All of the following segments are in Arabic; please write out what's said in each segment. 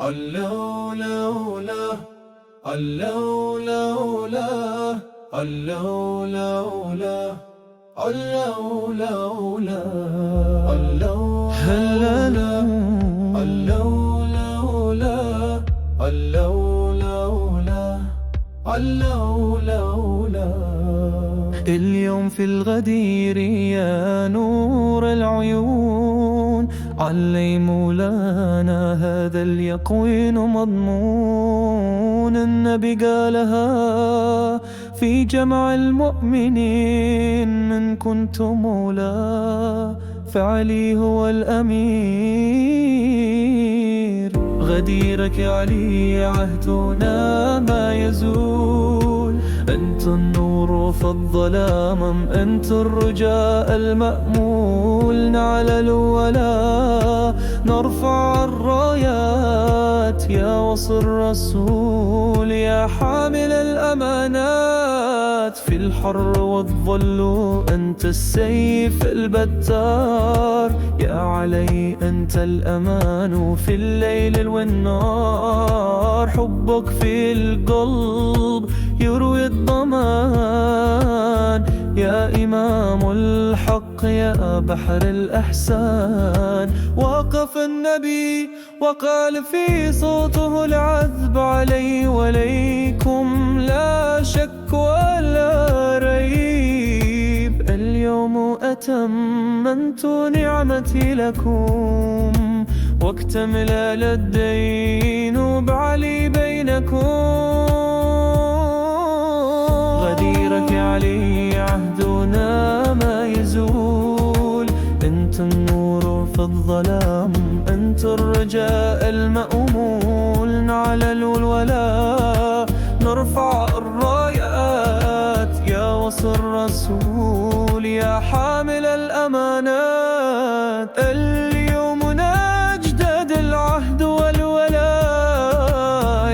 الله لولا الله لولا الله لولا الله لولا الله هلا الله لولا الله لولا الله لولا. اليوم في الغدير يا نور العيون، علي مولانا هذا اليقين مضمون. النبي قالها في جمع المؤمنين، من كنت مولاه فعلي هو الأمير. غديرك يا علي عهدنا ما يزول، أنت النور فالظلام، أنت الرجاء المأمول. نعلى ولا نرفع الرايات يا وصي الرسول، يا حامل الأمانات في الحر والظل. أنت السيف البتار يا علي، أنت الأمان في الليل والنار. حبك في القلب يروي الضمان، يا إمام الحق يا بحر الإحسان. وقف النبي وقال في صوته العذب، علي وليكم لا شك ولا ريب. اليوم أتممت نعمتي لكم، واكتمل الدين بعلي بينكم. غديرك يا علي عهدنا ما يزول، أنت النور في الظلام، أنت الرجاء المأمول. نعلى الولا نرفع الرايات يا وصي الرسول، يا حامل الأمانات. اليوم نجدد العهد والولاء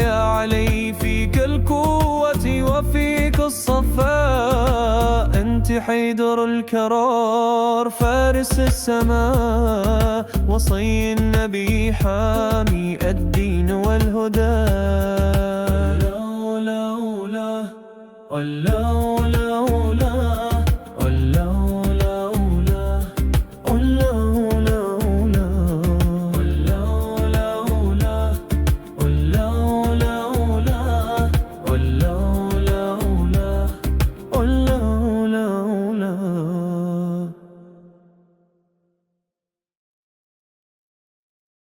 يا علي، فيك القوة وفيك الصفاء. أنت حيدر الكرار فارس السماء، وصي النبي حامي الدين والهدى. لا لا لا